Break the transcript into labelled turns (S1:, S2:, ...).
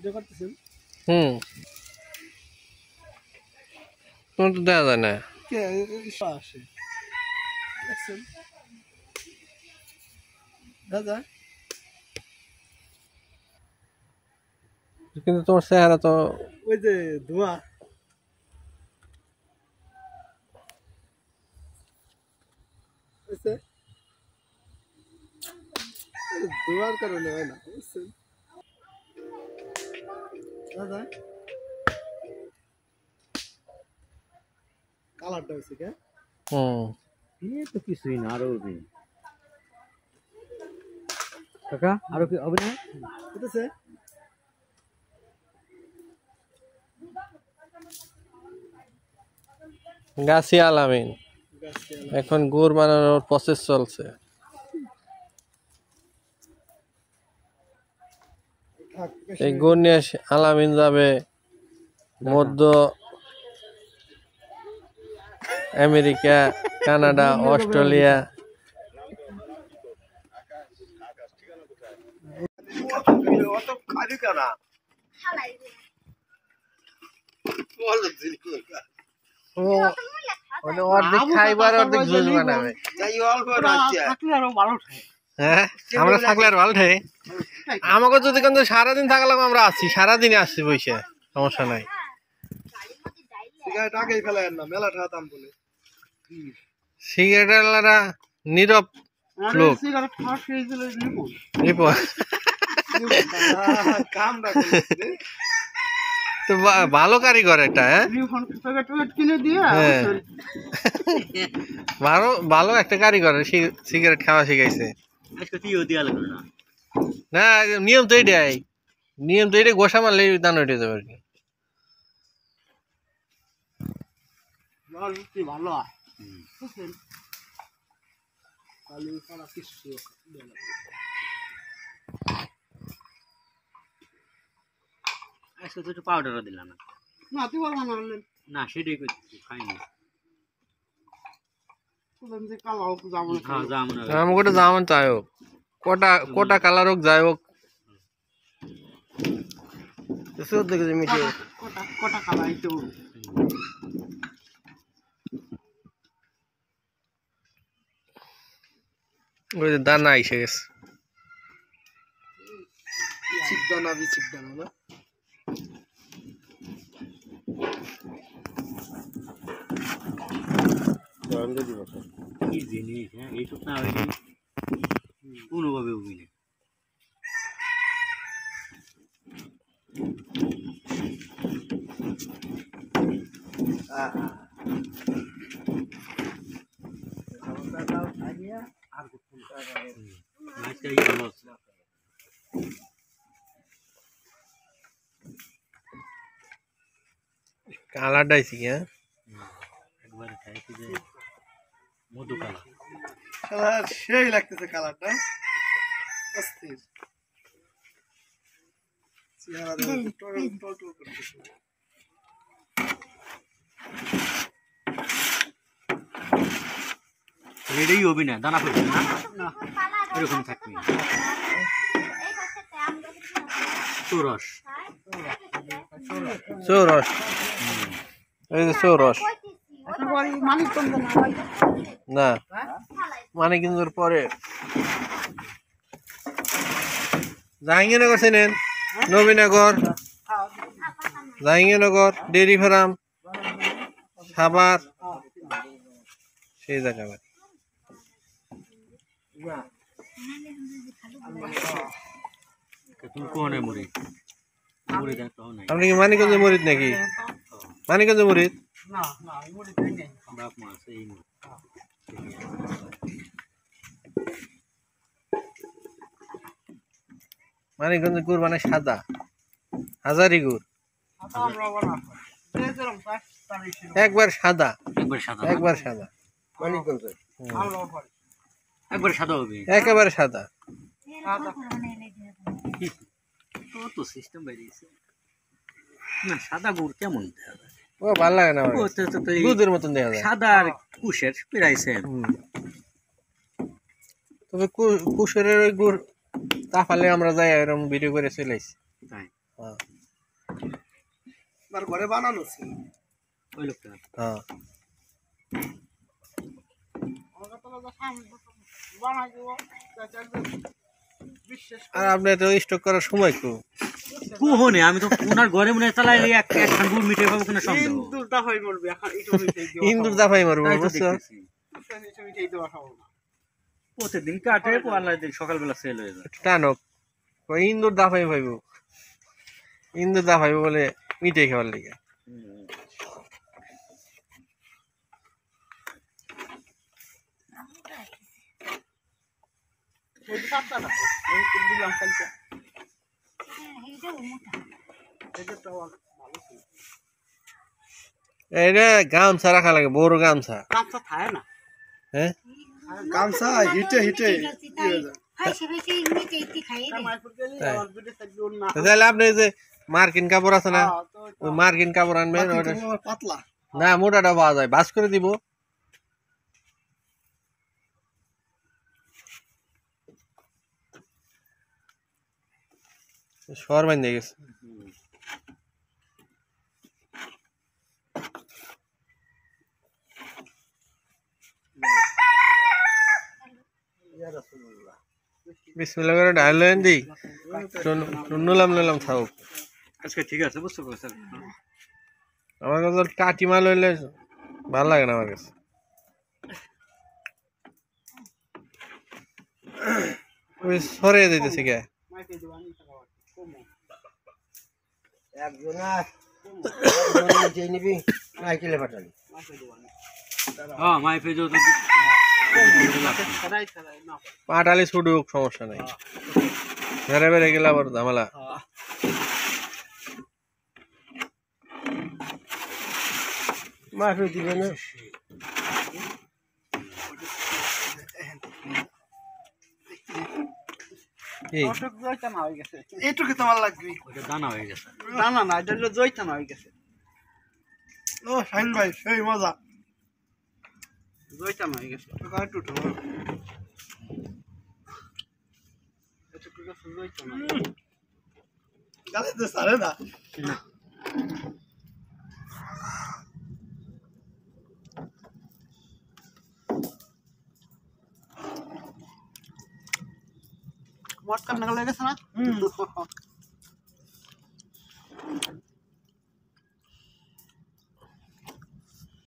S1: Video করতেছেন?
S2: তোমার তো দেখা যায় না।
S1: কে আসে দেখছেন? দেখা যায়
S2: কিন্তু তোমার চেহারা তো
S1: ওই যে ধোঁয়া ধোঁয়ার কারণে হয় না বুঝছেন? দাদা কালারটা হয়েছে কে?
S3: তো কিছুই না আরো কাকা আরো কি হবে না
S1: বুঝতেছে
S2: গাছি আলামিন এখন গুড় বানানোর প্রসেস চলছে। এই গুড় নিয়ে আলামিন যাবে মধ্য আমেরিকা, কানাডা, অস্ট্রেলিয়া। অর্ধেক খাইবার অর্ধেক জুস বানাবে। হ্যাঁ আমরা থাকলে আর ভালো থাকে। আমাকে যদি কিন্তু সারাদিন থাকলাম আমরা আছি, সারাদিনে আসছি বসে, সমস্যা নাই।
S1: সিগারেট আগেই ফেলায়েন না, মেলা টাকা দাম বলে।
S2: সিগারেটওয়ালারা নীরব লোক।
S1: সিগারেট খাওয়া শেষ দিলে
S2: রিপোর্ট
S1: কামটা
S2: তো ভালো কারিগর এটা। হ্যাঁ ভালো ভালো একটা কারিগর সিগারেট খাওয়া শিখাইছে। না নিয়ম তো এটাই, নিয়ম তো এটা গোসা মারলে দান উঠে যাবে আর কি।
S1: ভালো হয় কিছু
S3: আজকে তো একটু পাউডারও দিলাম না।
S1: না তুই বল
S3: না সেটাই করছি খাইনি।
S2: আমাকে যেমন চাই হোক, কোটা কালার হোক যাই হোক, মিটিয়ে
S1: কোটা কালার
S2: ওই যে দানা এসে গেছে।
S1: দানা বিচিক দানা না
S3: কি জিনিস এইসব না হয়নি কোনোভাবে উবি না।
S2: কালারটা আইসি কি? হ্যাঁ
S3: একবারে খাইছি যে মধু কালার
S1: সেই লাগতেছে কালারটা অস্থির।
S3: এটাই হবে না, দানা করবে না এরকম থাকবে। চৌরস
S2: চৌরস এই যে চৌরস না মানে কিন্তু পরে জাহাঙ্গীরনগর চেনেন? নবীনগর, জাহাঙ্গীরনগর, ডেয়ারি ফার্ম, সাভার, সেই জায়গা বাড়ি।
S3: তুমি কোনে মুড়ি মুড়ি দেন তো নাই।
S2: আপনি কি মানিকগঞ্জে মরিদ নাকি? মানিকগঞ্জে মরিদ
S3: বাপ মা সেই
S2: মানিকগঞ্জে গুড় মানে সাদা, হাজারি গুড় একবার সাদা, একবার সাদা। মানিকগঞ্জে
S3: একবার সাদা হবে,
S2: একেবারে সাদা।
S3: তো সিস্টেম বেরিয়েছে না। সাদা গুড় কেমন দেখা যায়?
S2: ও ভালো লাগে না, দুধের মতন দেখা যায়।
S3: সাদা আর কুশের পেরাইছে।
S2: তবে কুশের ওই গুড় তাফালে আমরা যাই এরকম ভিডিও করে চলে আসি।
S3: তাই
S2: হ্যাঁ।
S1: আমার ঘরে বানানো ছিল।
S3: ওই লোকটা
S2: হ্যাঁ আর আপনি তো স্টক করার সময় কো
S3: কুহনে আমি তো ওনার ঘরে মনে হয় চালাই এক একখান গুড় মিটে পাবো কিনা সন্দেহ
S1: ইন্দুরটা হয়ে মরবে এখন একটু মিটাই দিও।
S2: ইন্দুর দাফাই মারবো
S3: তাই তো
S2: বুঝছো
S3: দেখতেছি।
S1: একটু মিটাই দেওয়া খাবো না।
S3: প্রতিদিন কাটে পাল্লা দিন সকালবেলা সেল হয়ে যায়
S2: টানক কই ইন্দুর দাফাই পাইব ইন্দুর দাফাইব বলে মিটে খাওয়ার লিগে
S1: ওই পাতা না আমি তো দিলাম কালকে। এটা তো ভালো ছিল।
S2: এটা গামছা রাখা লাগে বড় গামছা
S1: কাঁচা থাকে না।
S2: হ্যাঁ
S1: গামছা হিটে হিটে
S2: তাহলে আপনি যে মার্কিন কাপড় আছে না ওই মার্কিন কাপড় আনবেন ওটা
S1: পাতলা
S2: না মোটাটা পাওয়া যায় বাস করে দিব শহর বান্ধে গেছে বিসমিল্লাহ করে ডাইলেন দি নুলাম থাকুক
S3: আজকে ঠিক আছে বুঝতে পারছি
S2: আমার কাছে টাটি মাল হইলে ভালো লাগে না আমার কাছে ওই সরে দিতেছি কে
S3: হ্যাঁ মাইফে যদি
S2: পাটালি ছুটুক সমস্যা নাই বেড়ে বেড়ে গেলে আবার ঝামেলা মাফি দিবে না এই
S1: এইটুকু তোমার লাগবে
S3: ওটা দানা হয়ে গেছে
S1: না না না এটা হলো জয়তানা হয়ে গেছে ও শাহিন ভাই সেই মজা জয়তানা হয়ে গেছে একটু উঠো এটুকু তো জয়তানা গালে তো সারে না মটকা নাগা লেগেছে না